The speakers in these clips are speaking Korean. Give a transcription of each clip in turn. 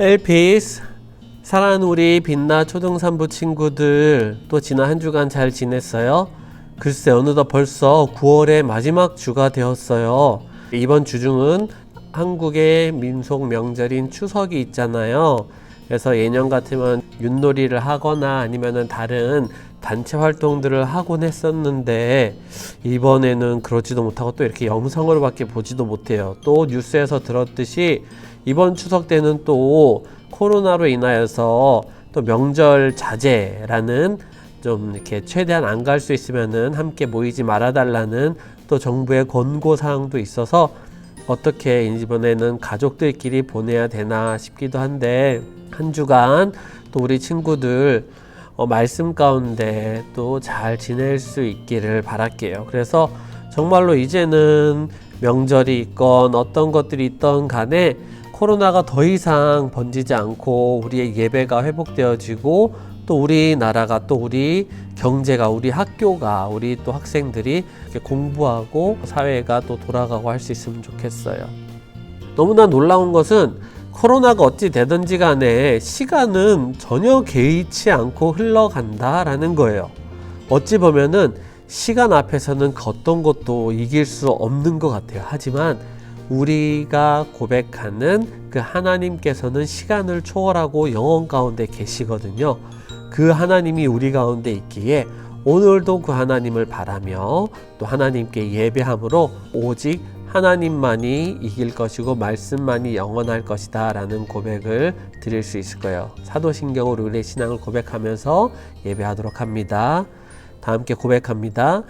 엘피스 사랑하는 우리 빛나 초등산부 친구들, 또 지난 한 주간 잘 지냈어요? 글쎄 어느덧 벌써 9월의 마지막 주가 되었어요. 이번 주 중은 한국의 민속 명절인 추석이 있잖아요. 그래서 예년 같으면 윷놀이를 하거나 아니면은 다른 단체 활동들을 하곤 했었는데, 이번에는 그러지도 못하고 또 이렇게 영상으로 밖에 보지도 못해요. 또 뉴스에서 들었듯이 이번 추석 때는 또 코로나로 인하여서 또 명절 자제라는, 좀 이렇게 최대한 안 갈 수 있으면은 함께 모이지 말아달라는 또 정부의 권고 사항도 있어서 어떻게 이번에는 가족들끼리 보내야 되나 싶기도 한데, 한 주간 또 우리 친구들 말씀 가운데 또 잘 지낼 수 있기를 바랄게요. 그래서 정말로 이제는 명절이 있건 어떤 것들이 있던 간에 코로나가 더 이상 번지지 않고 우리의 예배가 회복되어지고, 또 우리나라가, 또 우리 경제가, 우리 학교가, 우리 또 학생들이 이렇게 공부하고 사회가 또 돌아가고 할 수 있으면 좋겠어요. 너무나 놀라운 것은 코로나가 어찌 되든지 간에 시간은 전혀 개의치 않고 흘러간다라는 거예요. 어찌 보면은 시간 앞에서는 어떤 것도 이길 수 없는 것 같아요. 하지만 우리가 고백하는 그 하나님께서는 시간을 초월하고 영원 가운데 계시거든요. 그 하나님이 우리 가운데 있기에 오늘도 그 하나님을 바라며 또 하나님께 예배함으로 오직 하나님만이 이길 것이고 말씀만이 영원할 것이다 라는 고백을 드릴 수 있을 거예요. 사도신경으로 우리의 신앙을 고백하면서 예배하도록 합니다. 다 함께 고백합니다.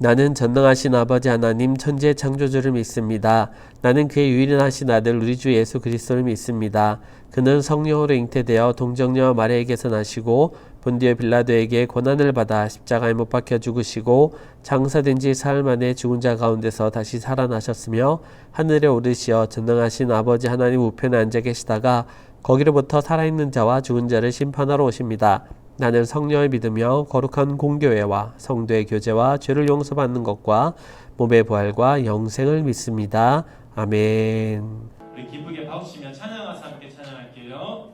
나는 전능하신 아버지 하나님 천지의 창조주를 믿습니다. 나는 그의 유일하신 아들 우리 주 예수 그리스도를 믿습니다. 그는 성령으로 잉태되어 동정녀 마리아에게서 나시고 본디오 빌라도에게 고난을 받아 십자가에 못 박혀 죽으시고 장사된 지 사흘 만에 죽은 자 가운데서 다시 살아나셨으며 하늘에 오르시어 전능하신 아버지 하나님 우편에 앉아 계시다가 거기로부터 살아있는 자와 죽은 자를 심판하러 오십니다. 나는 성령을 믿으며 거룩한 공교회와 성도의 교제와 죄를 용서받는 것과 몸의 부활과 영생을 믿습니다. 아멘. 우리 기쁘게 박수치며 찬양하면서 함께 찬양할게요.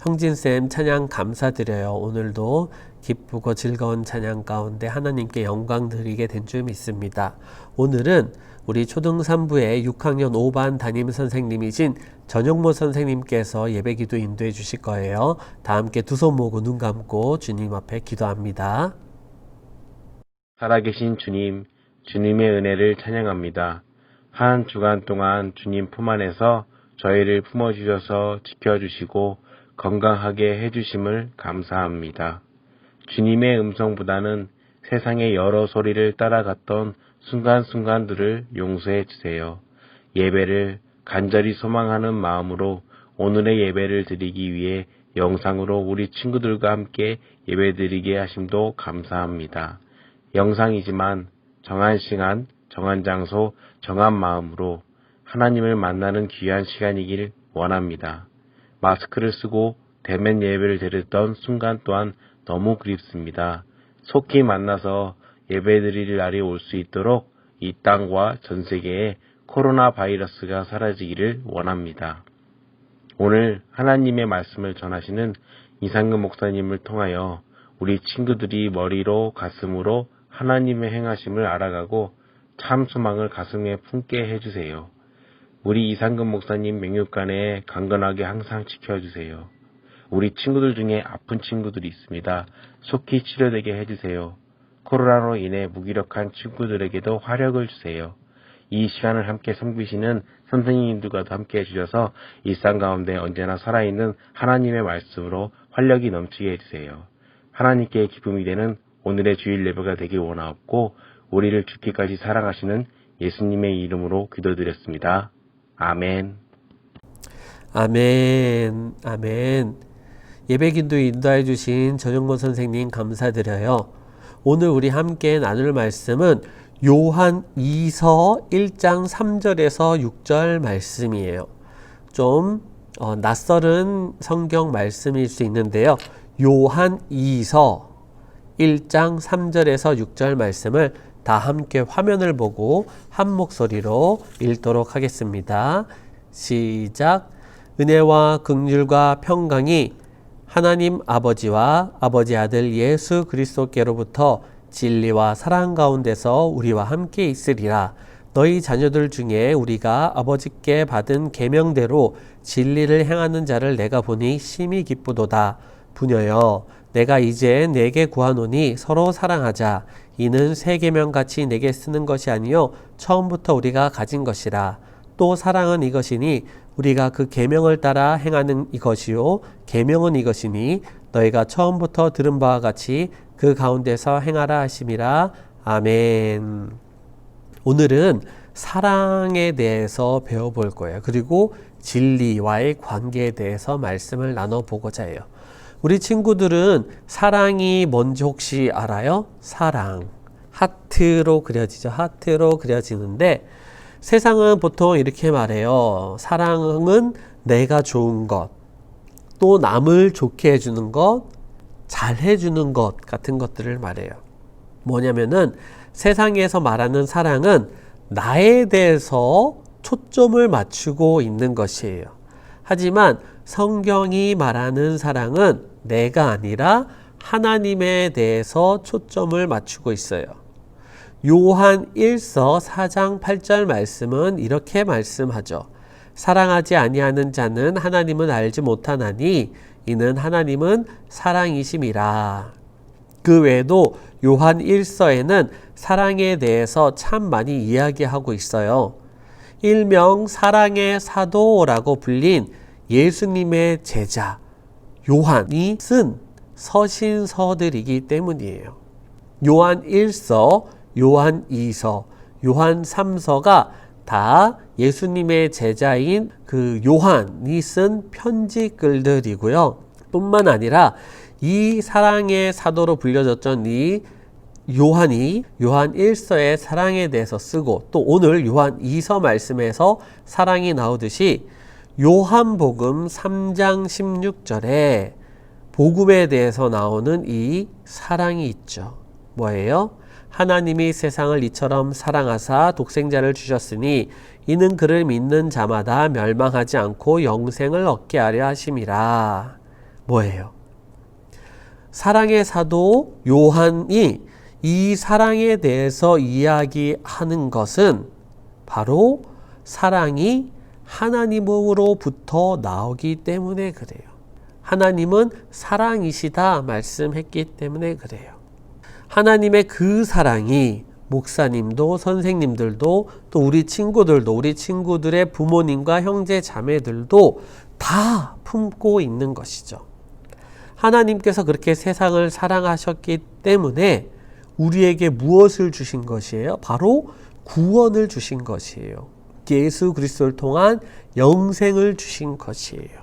형진쌤 찬양 감사드려요. 오늘도 기쁘고 즐거운 찬양 가운데 하나님께 영광 드리게 된 줄 믿습니다. 오늘은 우리 초등3부의 6학년 5반 담임 선생님이신 전용모 선생님께서 예배기도 인도해 주실 거예요. 다 함께 두 손 모으고 눈 감고 주님 앞에 기도합니다. 살아계신 주님, 주님의 은혜를 찬양합니다. 한 주간 동안 주님 품 안에서 저희를 품어주셔서 지켜주시고 건강하게 해주심을 감사합니다. 주님의 음성보다는 세상의 여러 소리를 따라갔던 순간순간들을 용서해 주세요. 예배를 간절히 소망하는 마음으로 오늘의 예배를 드리기 위해 영상으로 우리 친구들과 함께 예배드리게 하심도 감사합니다. 영상이지만 정한 시간, 정한 장소, 정한 마음으로 하나님을 만나는 귀한 시간이길 원합니다. 마스크를 쓰고 대면 예배를 드렸던 순간 또한 너무 그립습니다. 속히 만나서 예배드릴 날이 올 수 있도록 이 땅과 전 세계에 코로나 바이러스가 사라지기를 원합니다. 오늘 하나님의 말씀을 전하시는 이상근 목사님을 통하여 우리 친구들이 머리로 가슴으로 하나님의 행하심을 알아가고 참 소망을 가슴에 품게 해주세요. 우리 이상근 목사님 명육간에 강건하게 항상 지켜주세요. 우리 친구들 중에 아픈 친구들이 있습니다. 속히 치료되게 해주세요. 코로나로 인해 무기력한 친구들에게도 화력을 주세요. 이 시간을 함께 섬기시는 선생님들과도 함께 해주셔서 일상 가운데 언제나 살아있는 하나님의 말씀으로 활력이 넘치게 해주세요. 하나님께 기쁨이 되는 오늘의 주일 예배가 되길 원하옵고 우리를 죽기까지 사랑하시는 예수님의 이름으로 기도드렸습니다. 아멘. 아멘. 아멘. 예배기도 인도해 주신 전용모 선생님 감사드려요. 오늘 우리 함께 나눌 말씀은 요한 2서 1장 3절에서 6절 말씀이에요. 좀 낯설은 성경 말씀일 수 있는데요. 요한 2서 1장 3절에서 6절 말씀을 다 함께 화면을 보고 한 목소리로 읽도록 하겠습니다. 시작. 은혜와 긍휼과 평강이 하나님 아버지와 아버지 아들 예수 그리스도께로부터 진리와 사랑 가운데서 우리와 함께 있으리라. 너희 자녀들 중에 우리가 아버지께 받은 계명대로 진리를 행하는 자를 내가 보니 심히 기쁘도다. 부녀여, 내가 이제 내게 구하노니 서로 사랑하자. 이는 새 계명같이 내게 쓰는 것이 아니요 처음부터 우리가 가진 것이라. 또 사랑은 이것이니 우리가 그 계명을 따라 행하는 이것이요 계명은 이것이니 너희가 처음부터 들은 바와 같이 그 가운데서 행하라 하심이라. 아멘. 오늘은 사랑에 대해서 배워볼 거예요. 그리고 진리와의 관계에 대해서 말씀을 나눠보고자 해요. 우리 친구들은 사랑이 뭔지 혹시 알아요? 사랑. 하트로 그려지죠. 하트로 그려지는데 세상은 보통 이렇게 말해요. 사랑은 내가 좋은 것, 또 남을 좋게 해주는 것, 잘 해주는 것 같은 것들을 말해요. 뭐냐면은 세상에서 말하는 사랑은 나에 대해서 초점을 맞추고 있는 것이에요. 하지만 성경이 말하는 사랑은 내가 아니라 하나님에 대해서 초점을 맞추고 있어요. 요한 1서 4장 8절 말씀은 이렇게 말씀하죠. 사랑하지 아니하는 자는 하나님은 알지 못하나니 이는 하나님은 사랑이심이라. 그 외에도 요한 1서에는 사랑에 대해서 참 많이 이야기하고 있어요. 일명 사랑의 사도라고 불린 예수님의 제자 요한이 쓴 서신서들이기 때문이에요. 요한 1서, 요한 2서, 요한 3서가 다 예수님의 제자인 그 요한이 쓴 편지글들이고요. 뿐만 아니라 이 사랑의 사도로 불려졌던 이 요한이 요한 1서의 사랑에 대해서 쓰고 또 오늘 요한 2서 말씀에서 사랑이 나오듯이 요한복음 3장 16절에 복음에 대해서 나오는 이 사랑이 있죠. 뭐예요? 하나님이 세상을 이처럼 사랑하사 독생자를 주셨으니 이는 그를 믿는 자마다 멸망하지 않고 영생을 얻게 하려 하심이라. 뭐예요? 사랑의 사도 요한이 이 사랑에 대해서 이야기하는 것은 바로 사랑이 하나님으로부터 나오기 때문에 그래요. 하나님은 사랑이시다 말씀했기 때문에 그래요. 하나님의 그 사랑이 목사님도 선생님들도 또 우리 친구들도 우리 친구들의 부모님과 형제 자매들도 다 품고 있는 것이죠. 하나님께서 그렇게 세상을 사랑하셨기 때문에 우리에게 무엇을 주신 것이에요? 바로 구원을 주신 것이에요. 예수 그리스도를 통한 영생을 주신 것이에요.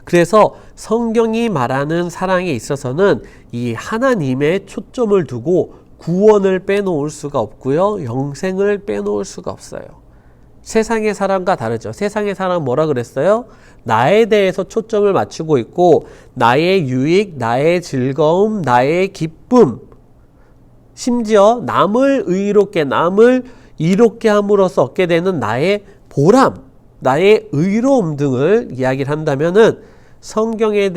그래서 성경이 말하는 사랑에 있어서는 이 하나님의 초점을 두고 구원을 빼놓을 수가 없고요. 영생을 빼놓을 수가 없어요. 세상의 사랑과 다르죠. 세상의 사랑은 뭐라 그랬어요? 나에 대해서 초점을 맞추고 있고 나의 유익, 나의 즐거움, 나의 기쁨, 심지어 남을 의롭게, 남을 이롭게 함으로써 얻게 되는 나의 보람, 나의 의로움 등을 이야기를 한다면은 성경에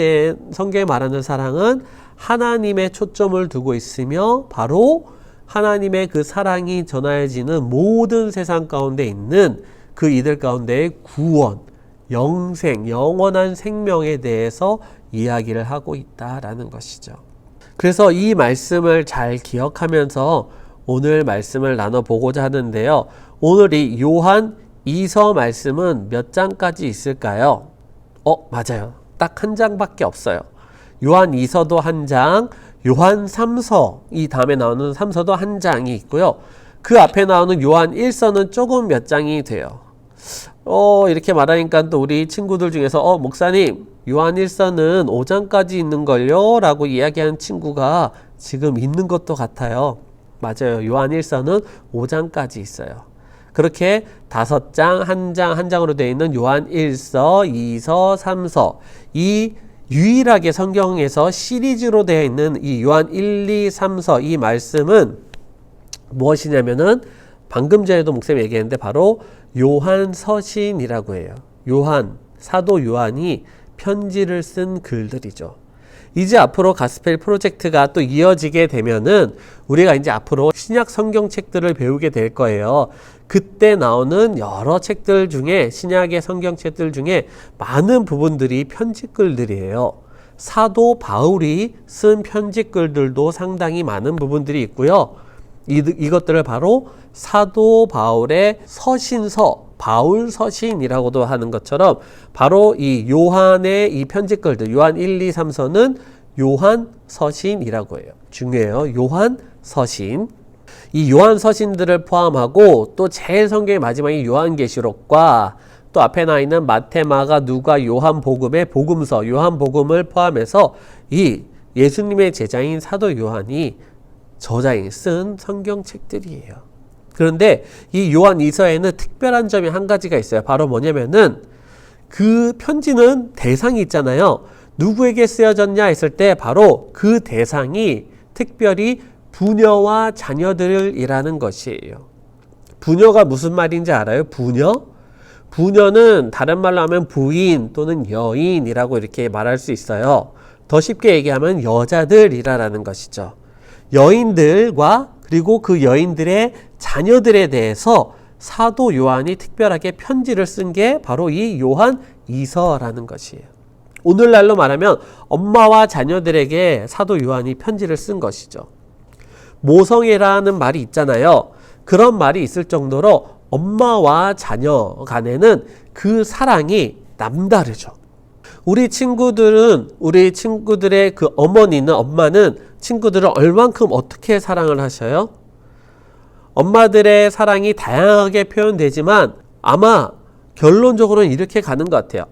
말하는 사랑은 하나님의 초점을 두고 있으며 바로 하나님의 그 사랑이 전하여지는 모든 세상 가운데 있는 그 이들 가운데의 구원, 영생, 영원한 생명에 대해서 이야기를 하고 있다라는 것이죠. 그래서 이 말씀을 잘 기억하면서 오늘 말씀을 나눠보고자 하는데요. 오늘 이 요한 2서 말씀은 몇 장까지 있을까요? 맞아요. 딱 한 장밖에 없어요. 요한 2서도 한 장, 요한 3서, 이 다음에 나오는 3서도 한 장이 있고요. 그 앞에 나오는 요한 1서는 조금 몇 장이 돼요. 이렇게 말하니까 또 우리 친구들 중에서 목사님 요한 1서는 5장까지 있는걸요? 라고 이야기하는 친구가 지금 있는 것도 같아요. 맞아요. 요한 1서는 5장까지 있어요. 그렇게 5장, 한 장으로 되어 있는 요한 1서, 2서, 3서, 이 유일하게 성경에서 시리즈로 되어 있는 이 요한 1, 2, 3서 이 말씀은 무엇이냐면은 방금 전에도 목사님이 얘기했는데 바로 요한 서신이라고 해요. 사도 요한이 편지를 쓴 글들이죠. 이제 앞으로 가스펠 프로젝트가 또 이어지게 되면은 우리가 이제 앞으로 신약 성경책들을 배우게 될 거예요. 그때 나오는 여러 책들 중에 신약의 성경책들 중에 많은 부분들이 편지글들이에요. 사도 바울이 쓴 편지글들도 상당히 많은 부분들이 있고요. 이것들을 바로 사도 바울의 서신서, 바울 서신이라고도 하는 것처럼 바로 이 요한의 이 편지글들, 요한 1, 2, 3서는 요한 서신이라고 해요. 중요해요. 요한 서신. 이 요한 서신들을 포함하고 또 제일 성경의 마지막이 요한계시록과 또 앞에 나 있는 마태, 마가, 누가, 요한복음의 복음서, 요한복음을 포함해서 이 예수님의 제자인 사도 요한이 저자인 쓴 성경책들이에요. 그런데 이 요한 2서에는 특별한 점이 한 가지가 있어요. 바로 뭐냐면은 그 편지는 대상이 있잖아요. 누구에게 쓰여졌냐 했을 때 바로 그 대상이 특별히 부녀와 자녀들이라는 것이에요. 부녀가 무슨 말인지 알아요? 부녀는 다른 말로 하면 부인 또는 여인이라고 이렇게 말할 수 있어요. 더 쉽게 얘기하면 여자들이라는 것이죠. 여인들과 그리고 그 여인들의 자녀들에 대해서 사도 요한이 특별하게 편지를 쓴 게 바로 이 요한 2서라는 것이에요. 오늘날로 말하면 엄마와 자녀들에게 사도 요한이 편지를 쓴 것이죠. 모성애라는 말이 있잖아요. 그런 말이 있을 정도로 엄마와 자녀 간에는 그 사랑이 남다르죠. 우리 친구들의 그 엄마는 친구들을 얼만큼 어떻게 사랑을 하셔요? 엄마들의 사랑이 다양하게 표현되지만 아마 결론적으로는 이렇게 가는 것 같아요.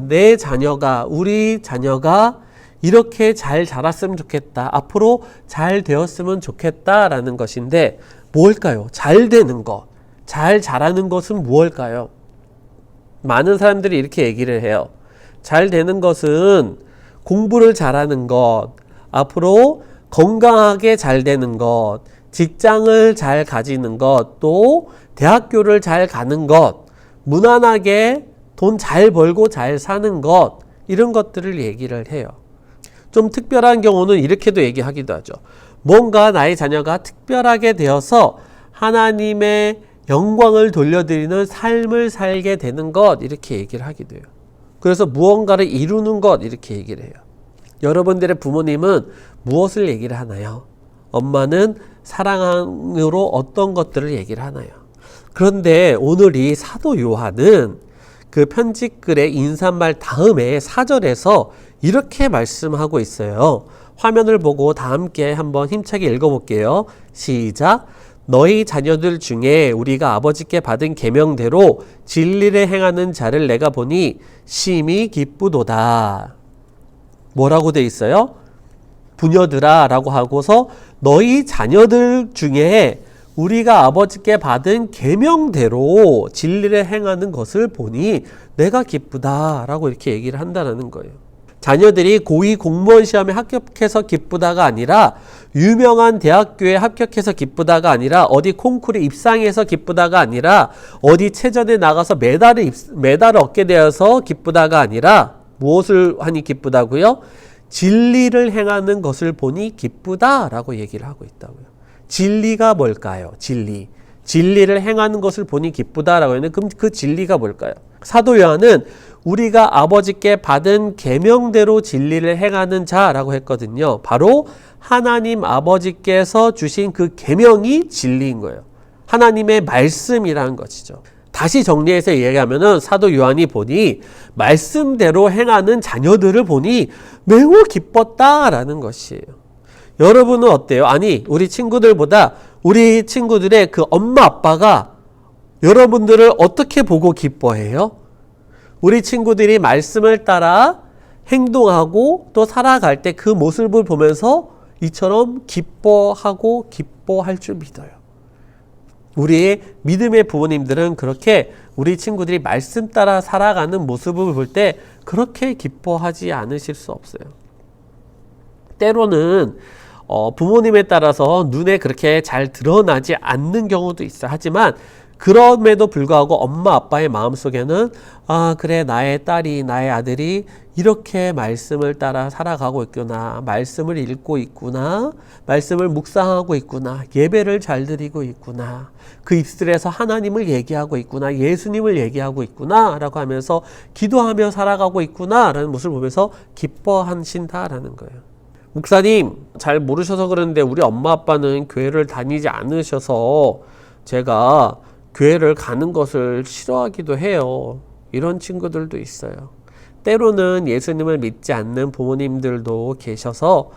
내 자녀가, 우리 자녀가 이렇게 잘 자랐으면 좋겠다. 앞으로 잘 되었으면 좋겠다라는 것인데 뭘까요? 잘 되는 것, 잘 자라는 것은 무엇일까요? 많은 사람들이 이렇게 얘기를 해요. 잘 되는 것은 공부를 잘하는 것, 앞으로 건강하게 잘 되는 것, 직장을 잘 가지는 것, 또 대학교를 잘 가는 것, 무난하게 돈 잘 벌고 잘 사는 것, 이런 것들을 얘기를 해요. 좀 특별한 경우는 이렇게도 얘기하기도 하죠. 뭔가 나의 자녀가 특별하게 되어서 하나님의 영광을 돌려드리는 삶을 살게 되는 것, 이렇게 얘기를 하기도 해요. 그래서 무언가를 이루는 것, 이렇게 얘기를 해요. 여러분들의 부모님은 무엇을 얘기를 하나요? 엄마는 사랑으로 어떤 것들을 얘기를 하나요? 그런데 오늘 이 사도 요한은 그 편지글의 인사말 다음에 4절에서 이렇게 말씀하고 있어요. 화면을 보고 다 함께 한번 힘차게 읽어볼게요. 시작. 너희 자녀들 중에 우리가 아버지께 받은 계명대로 진리를 행하는 자를 내가 보니 심히 기쁘도다. 뭐라고 돼 있어요? 부녀들아 라고 하고서 너희 자녀들 중에 우리가 아버지께 받은 계명대로 진리를 행하는 것을 보니 내가 기쁘다 라고 이렇게 얘기를 한다는 거예요. 자녀들이 고위 공무원 시험에 합격해서 기쁘다가 아니라 유명한 대학교에 합격해서 기쁘다가 아니라 어디 콩쿠르에 입상해서 기쁘다가 아니라 어디 체전에 나가서 메달을 얻게 되어서 기쁘다가 아니라 무엇을 하니 기쁘다고요? 진리를 행하는 것을 보니 기쁘다라고 얘기를 하고 있다고요. 진리가 뭘까요? 진리를 행하는 것을 보니 기쁘다라고 했는데 그럼 그 진리가 뭘까요? 사도 요한은 우리가 아버지께 받은 계명대로 진리를 행하는 자라고 했거든요. 바로 하나님 아버지께서 주신 그 계명이 진리인 거예요. 하나님의 말씀이라는 것이죠. 다시 정리해서 얘기하면은 사도 요한이 보니 말씀대로 행하는 자녀들을 보니 매우 기뻤다라는 것이에요. 여러분은 어때요? 아니, 우리 친구들보다 우리 친구들의 그 엄마 아빠가 여러분들을 어떻게 보고 기뻐해요? 우리 친구들이 말씀을 따라 행동하고 또 살아갈 때 그 모습을 보면서 이처럼 기뻐하고 기뻐할 줄 믿어요. 우리의 믿음의 부모님들은 그렇게 우리 친구들이 말씀 따라 살아가는 모습을 볼 때 그렇게 기뻐하지 않으실 수 없어요. 때로는 부모님에 따라서 눈에 그렇게 잘 드러나지 않는 경우도 있어요. 하지만 그럼에도 불구하고 엄마 아빠의 마음속에는 아 그래 나의 딸이 나의 아들이 이렇게 말씀을 따라 살아가고 있구나, 말씀을 읽고 있구나, 말씀을 묵상하고 있구나, 예배를 잘 드리고 있구나, 그 입술에서 하나님을 얘기하고 있구나, 예수님을 얘기하고 있구나 라고 하면서 기도하며 살아가고 있구나 라는 모습을 보면서 기뻐하신다라는 거예요. 목사님 잘 모르셔서 그러는데 우리 엄마 아빠는 교회를 다니지 않으셔서 제가 교회를 가는 것을 싫어하기도 해요. 이런 친구들도 있어요. 때로는 예수님을 믿지 않는 부모님들도 계셔서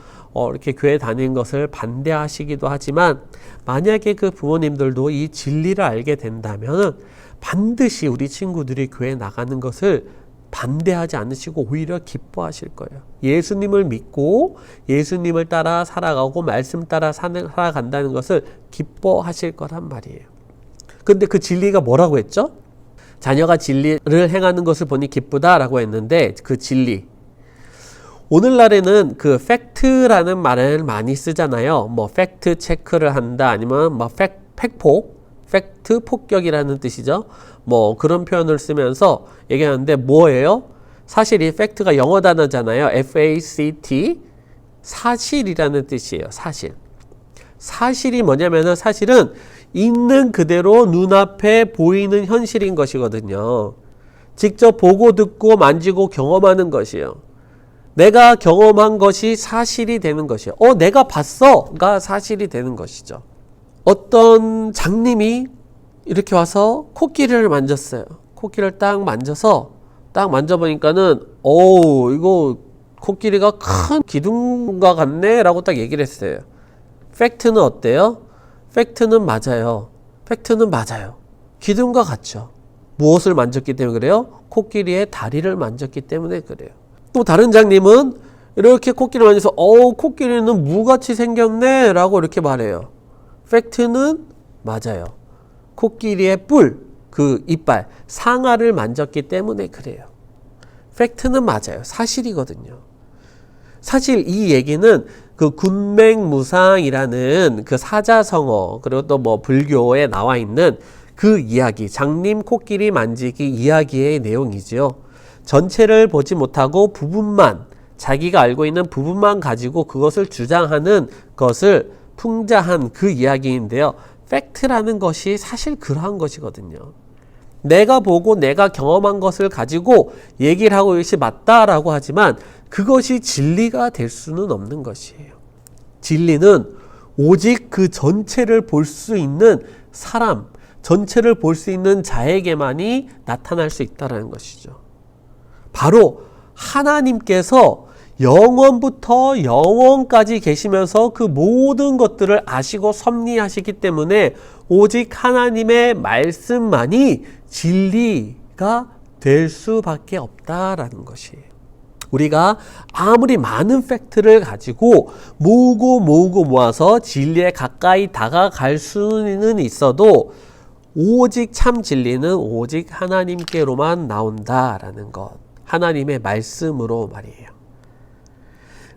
이렇게 교회 다니는 것을 반대하시기도 하지만 만약에 그 부모님들도 이 진리를 알게 된다면 반드시 우리 친구들이 교회 나가는 것을 반대하지 않으시고 오히려 기뻐하실 거예요. 예수님을 믿고 예수님을 따라 살아가고 말씀 따라 살아간다는 것을 기뻐하실 거란 말이에요. 근데 그 진리가 뭐라고 했죠? 자녀가 진리를 행하는 것을 보니 기쁘다라고 했는데 그 진리. 오늘날에는 그 팩트라는 말을 많이 쓰잖아요. 뭐 팩트 체크를 한다 아니면 뭐 팩폭, 팩트 폭격이라는 뜻이죠. 뭐 그런 표현을 쓰면서 얘기하는데 뭐예요? 사실 이 팩트가 영어 단어잖아요. FACT 사실이라는 뜻이에요. 사실. 사실이 뭐냐면은 사실은 있는 그대로 눈앞에 보이는 현실인 것이거든요. 직접 보고 듣고 만지고 경험하는 것이에요. 내가 경험한 것이 사실이 되는 것이에요. 내가 봤어가 사실이 되는 것이죠. 어떤 장님이 이렇게 와서 코끼리를 만졌어요. 코끼리를 딱 만져서 딱 만져보니까는 이거 코끼리가 큰 기둥과 같네 라고 딱 얘기를 했어요. 팩트는 어때요? 팩트는 맞아요. 팩트는 맞아요. 기둥과 같죠. 무엇을 만졌기 때문에 그래요? 코끼리의 다리를 만졌기 때문에 그래요. 또 다른 장님은 이렇게 코끼리를 만져서 코끼리는 무같이 생겼네 라고 이렇게 말해요. 팩트는 맞아요. 코끼리의 뿔, 그 이빨, 상아를 만졌기 때문에 그래요. 팩트는 맞아요. 사실이거든요. 사실 이 얘기는 그 군맹무상이라는 그 사자성어 그리고 또 뭐 불교에 나와 있는 그 이야기, 장님 코끼리 만지기 이야기의 내용이지요. 전체를 보지 못하고 부분만 자기가 알고 있는 부분만 가지고 그것을 주장하는 것을 풍자한 그 이야기인데요. 팩트라는 것이 사실 그러한 것이거든요. 내가 보고 내가 경험한 것을 가지고 얘기를 하고 이것이 맞다라고 하지만 그것이 진리가 될 수는 없는 것이에요. 진리는 오직 그 전체를 볼 수 있는 사람, 전체를 볼 수 있는 자에게만이 나타날 수 있다는 것이죠. 바로 하나님께서 영원부터 영원까지 계시면서 그 모든 것들을 아시고 섭리하시기 때문에 오직 하나님의 말씀만이 진리가 될 수밖에 없다라는 것이에요. 우리가 아무리 많은 팩트를 가지고 모으고 모아서 진리에 가까이 다가갈 수는 있어도 오직 참 진리는 오직 하나님께로만 나온다라는 것. 하나님의 말씀으로 말이에요.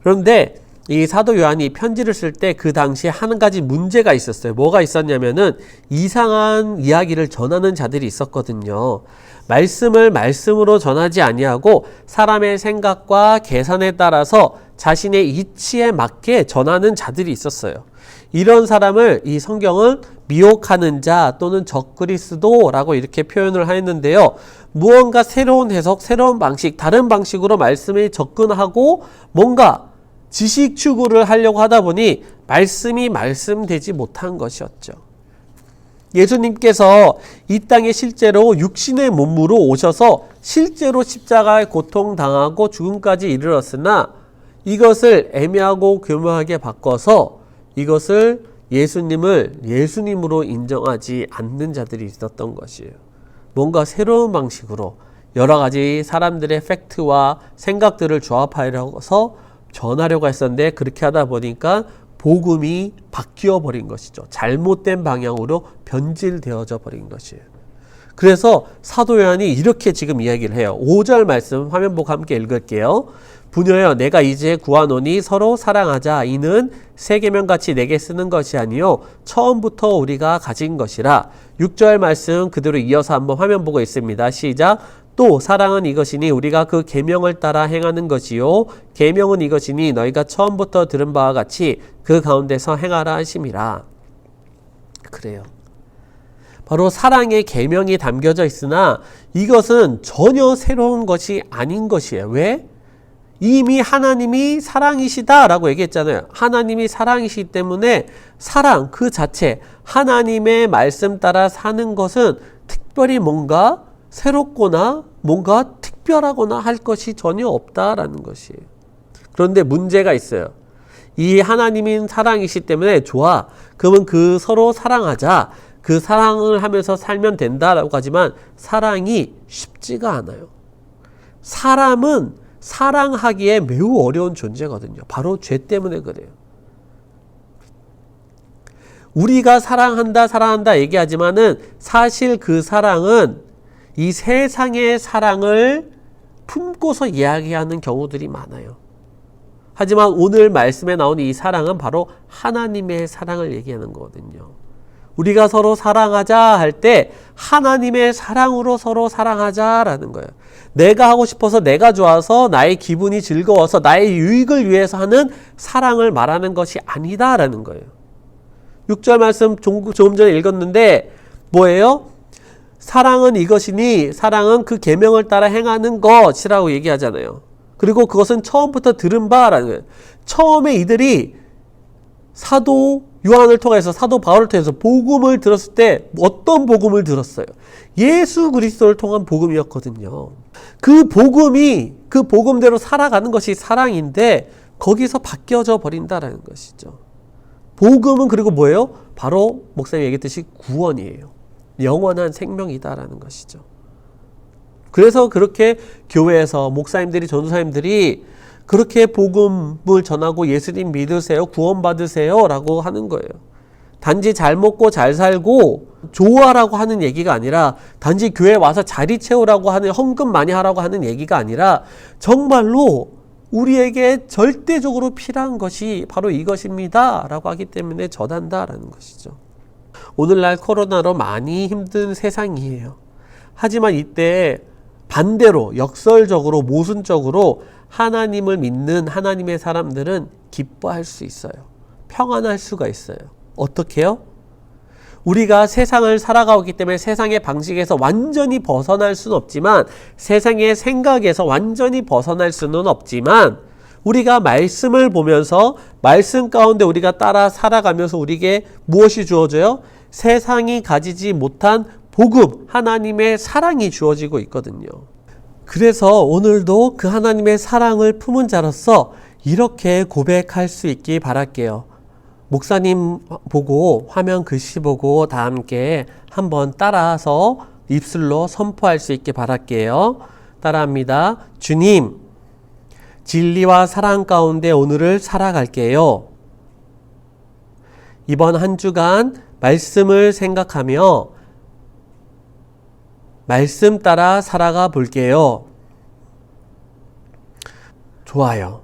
그런데 이 사도 요한이 편지를 쓸 때 그 당시에 한 가지 문제가 있었어요. 뭐가 있었냐면은 이상한 이야기를 전하는 자들이 있었거든요. 말씀을 말씀으로 전하지 아니하고 사람의 생각과 계산에 따라서 자신의 이치에 맞게 전하는 자들이 있었어요. 이런 사람을 이 성경은 미혹하는 자 또는 적그리스도라고 이렇게 표현을 하였는데요. 무언가 새로운 해석, 새로운 방식, 다른 방식으로 말씀에 접근하고 뭔가 지식 추구를 하려고 하다 보니 말씀이 말씀되지 못한 것이었죠. 예수님께서 이 땅에 실제로 육신의 몸으로 오셔서 실제로 십자가에 고통당하고 죽음까지 이르렀으나 이것을 애매하고 교묘하게 바꿔서 이것을 예수님을 예수님으로 인정하지 않는 자들이 있었던 것이에요. 뭔가 새로운 방식으로 여러 가지 사람들의 팩트와 생각들을 조합하여서 전하려고 했었는데 그렇게 하다 보니까 복음이 바뀌어 버린 것이죠. 잘못된 방향으로 변질되어져 버린 것이에요. 그래서 사도 요한이 이렇게 지금 이야기를 해요. 5절 말씀 화면 보고 함께 읽을게요. 부녀여 내가 이제 구하노니 서로 사랑하자. 이는 새 계명같이 내게 쓰는 것이 아니요 처음부터 우리가 가진 것이라. 6절 말씀 그대로 이어서 한번 화면 보고 있습니다. 시작. 또 사랑은 이것이니 우리가 그 계명을 따라 행하는 것이요 계명은 이것이니 너희가 처음부터 들은 바와 같이 그 가운데서 행하라 하심이라. 그래요. 바로 사랑의 계명이 담겨져 있으나 이것은 전혀 새로운 것이 아닌 것이에요. 왜? 이미 하나님이 사랑이시다라고 얘기했잖아요. 하나님이 사랑이시기 때문에 사랑 그 자체, 하나님의 말씀 따라 사는 것은 특별히 뭔가 새롭거나 뭔가 특별하거나 할 것이 전혀 없다라는 것이에요. 그런데 문제가 있어요. 이 하나님인 사랑이시기 때문에 좋아. 그러면 그 서로 사랑하자. 그 사랑을 하면서 살면 된다라고 하지만 사랑이 쉽지가 않아요. 사람은 사랑하기에 매우 어려운 존재거든요. 바로 죄 때문에 그래요. 우리가 사랑한다 얘기하지만은 사실 그 사랑은 이 세상의 사랑을 품고서 이야기하는 경우들이 많아요. 하지만 오늘 말씀에 나오는 이 사랑은 바로 하나님의 사랑을 얘기하는 거거든요. 우리가 서로 사랑하자 할 때 하나님의 사랑으로 서로 사랑하자라는 거예요. 내가 하고 싶어서 내가 좋아서 나의 기분이 즐거워서 나의 유익을 위해서 하는 사랑을 말하는 것이 아니다라는 거예요. 6절 말씀 조금 전에 읽었는데 뭐예요? 사랑은 이것이니 사랑은 그 계명을 따라 행하는 것이라고 얘기하잖아요. 그리고 그것은 처음부터 들은 바라는 거예요. 처음에 이들이 사도 요한을 통해서 사도 바울을 통해서 복음을 들었을 때 어떤 복음을 들었어요? 예수 그리스도를 통한 복음이었거든요. 그 복음이 그 복음대로 살아가는 것이 사랑인데 거기서 바뀌어져 버린다라는 것이죠. 복음은 그리고 뭐예요? 바로 목사님이 얘기했듯이 구원이에요. 영원한 생명이다라는 것이죠. 그래서 그렇게 교회에서 목사님들이 전도사님들이 그렇게 복음을 전하고 예수님 믿으세요, 구원받으세요 라고 하는 거예요. 단지 잘 먹고 잘 살고 좋아라고 하는 얘기가 아니라 단지 교회에 와서 자리 채우라고 하는, 헌금 많이 하라고 하는 얘기가 아니라 정말로 우리에게 절대적으로 필요한 것이 바로 이것입니다 라고 하기 때문에 전한다라는 것이죠. 오늘날 코로나로 많이 힘든 세상이에요. 하지만 이때 반대로 역설적으로 모순적으로 하나님을 믿는 하나님의 사람들은 기뻐할 수 있어요. 평안할 수가 있어요. 어떻게요? 우리가 세상을 살아가고 있기 때문에 세상의 방식에서 완전히 벗어날 수는 없지만, 세상의 생각에서 완전히 벗어날 수는 없지만, 우리가 말씀을 보면서 말씀 가운데 우리가 따라 살아가면서 우리에게 무엇이 주어져요? 세상이 가지지 못한 복음, 하나님의 사랑이 주어지고 있거든요. 그래서 오늘도 그 하나님의 사랑을 품은 자로서 이렇게 고백할 수 있기 바랄게요. 목사님 보고, 화면 글씨 보고 다 함께 한번 따라서 입술로 선포할 수 있게 바랄게요. 따라합니다. 주님, 진리와 사랑 가운데 오늘을 살아갈게요. 이번 한 주간 말씀을 생각하며 말씀 따라 살아가 볼게요. 좋아요.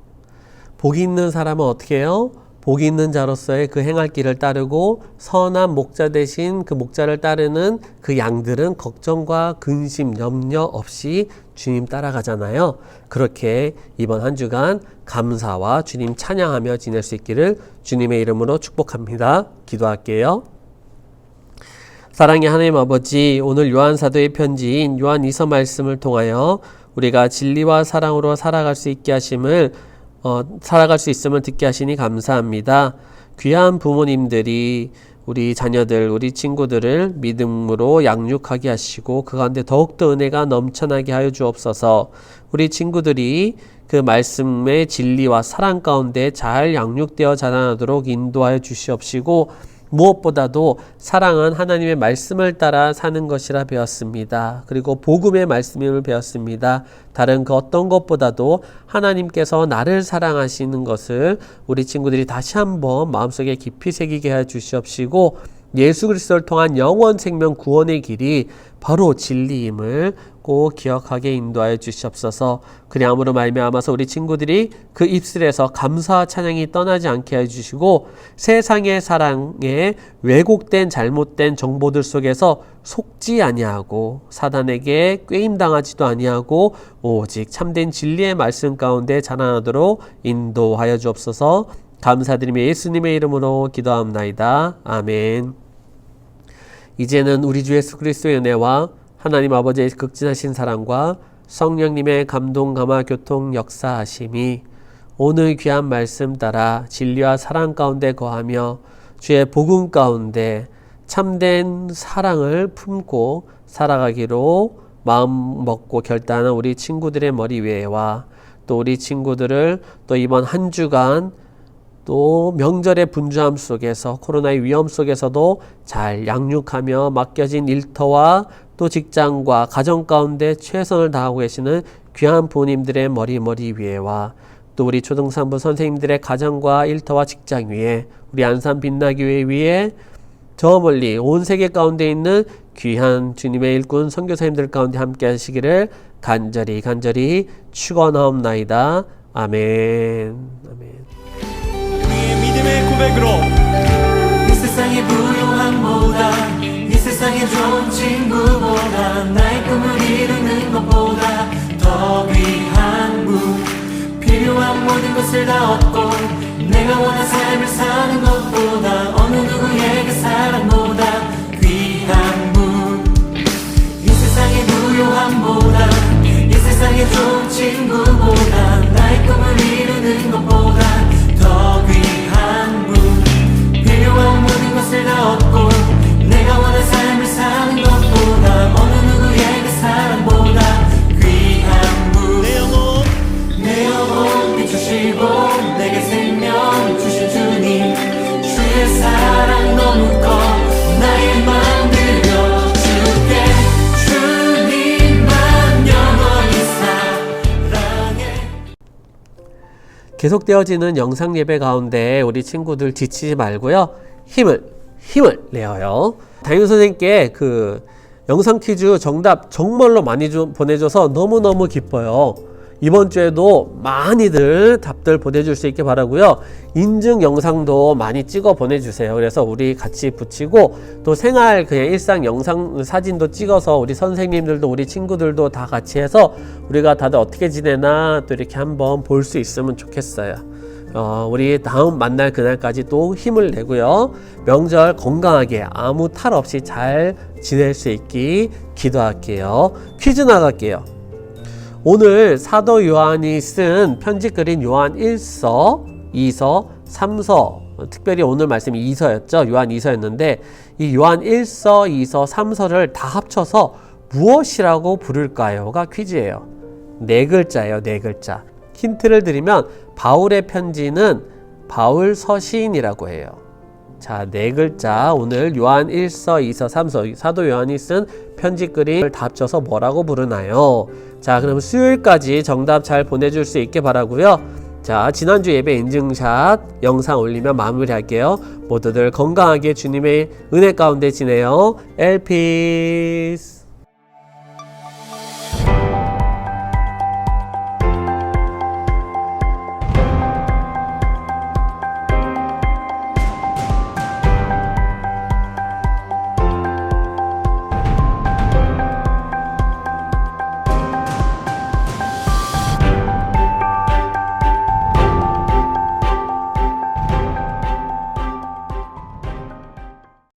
복이 있는 사람은 어떻게 해요? 복이 있는 자로서의 그 행할 길을 따르고 선한 목자 대신 그 목자를 따르는 그 양들은 걱정과 근심, 염려 없이 주님 따라가잖아요. 그렇게 이번 한 주간 감사와 주님 찬양하며 지낼 수 있기를 주님의 이름으로 축복합니다. 기도할게요. 사랑의 하나님 아버지, 오늘 요한사도의 편지인 요한이서 말씀을 통하여 우리가 진리와 사랑으로 살아갈 수 있게 하심을 살아갈 수 있음을 듣게 하시니 감사합니다. 귀한 부모님들이 우리 자녀들, 우리 친구들을 믿음으로 양육하게 하시고 그 가운데 더욱더 은혜가 넘쳐나게 하여 주옵소서. 우리 친구들이 그 말씀의 진리와 사랑 가운데 잘 양육되어 자라나도록 인도하여 주시옵시고, 무엇보다도 사랑은 하나님의 말씀을 따라 사는 것이라 배웠습니다. 그리고 복음의 말씀을 배웠습니다. 다른 그 어떤 것보다도 하나님께서 나를 사랑하시는 것을 우리 친구들이 다시 한번 마음속에 깊이 새기게 해 주시옵시고, 예수 그리스도를 통한 영원 생명 구원의 길이 바로 진리임을 꼭 기억하게 인도하여 주시옵소서. 그리함으로 말미암아서 우리 친구들이 그 입술에서 감사와 찬양이 떠나지 않게 해주시고, 세상의 사랑에 왜곡된 잘못된 정보들 속에서 속지 아니하고 사단에게 꾀임당하지도 아니하고 오직 참된 진리의 말씀 가운데 자라나도록 인도하여 주옵소서. 감사드리며 예수님의 이름으로 기도합나이다. 아멘. 이제는 우리 주 예수 그리스도의 은혜와 하나님 아버지의 극진하신 사랑과 성령님의 감동 감화 교통 역사하심이 오늘 귀한 말씀 따라 진리와 사랑 가운데 거하며 주의 복음 가운데 참된 사랑을 품고 살아가기로 마음 먹고 결단한 우리 친구들의 머리 위에와 또 우리 친구들을 또 이번 한 주간 또 명절의 분주함 속에서 코로나의 위험 속에서도 잘 양육하며 맡겨진 일터와 또 직장과 가정 가운데 최선을 다하고 계시는 귀한 부모님들의 머리 위에와 또 우리 초등산부 선생님들의 가정과 일터와 직장 위에 우리 안산 빛나교회 위에 저 멀리 온 세계 가운데 있는 귀한 주님의 일꾼 선교사님들 가운데 함께 하시기를 간절히 축원하옵나이다. 아멘. 아멘. 믿음의 고백으로 이 세상의 부요함보다 이 세상의 좋은 친구보다 나의 꿈을 이루는 것보다 더 귀한 분 필요한 모든 것을 다 얻고 내가 원한 삶을 사는 것보다 어느 누구에게 사랑보다 귀한 분이 세상의 부요함보다 이 세상의 좋은 친구보다 나의 꿈을 이루는 것보다 더 귀한 분 필요한 모든 것을 다 얻고 내가 원한 삶을 사는 것보다 어느 누구에게 사랑보다 귀한 분 내 영혼 비추시고 내게 생명 주신 주님 주의 사랑 너무 커 나의 맘 들려줄게 주님만 영원히 사랑해. 계속되어지는 영상 예배 가운데 우리 친구들 지치지 말고요. 힘을 내어요. 담임 선생님께 그 영상 퀴즈 정답 정말로 많이 보내줘서 너무너무 기뻐요. 이번 주에도 많이들 답들 보내줄 수 있게 바라고요. 인증 영상도 많이 찍어 보내주세요. 그래서 우리 같이 붙이고 또 생활 그냥 일상 영상 사진도 찍어서 우리 선생님들도 우리 친구들도 다 같이 해서 우리가 다들 어떻게 지내나 또 이렇게 한번 볼 수 있으면 좋겠어요. 우리 다음 만날 그날까지 또 힘을 내고요. 명절 건강하게 아무 탈 없이 잘 지낼 수 있기 기도할게요. 퀴즈 나갈게요. 오늘 사도 요한이 쓴 편지글인 요한 1서, 2서, 3서, 특별히 오늘 말씀이 2서였죠. 요한 2서였는데 이 요한 1서, 2서, 3서를 다 합쳐서 무엇이라고 부를까요?가 퀴즈예요. 네 글자예요. 네 글자. 힌트를 드리면 바울의 편지는 바울 서신이라고 해요. 자, 네 글자. 오늘 요한 1서, 2서, 3서 사도 요한이 쓴 편지글을 다 합쳐서 뭐라고 부르나요? 자, 그럼 수요일까지 정답 잘 보내줄 수 있게 바라고요. 자, 지난주 예배 인증샷 영상 올리면 마무리할게요. 모두들 건강하게 주님의 은혜 가운데 지내요. 엘피스.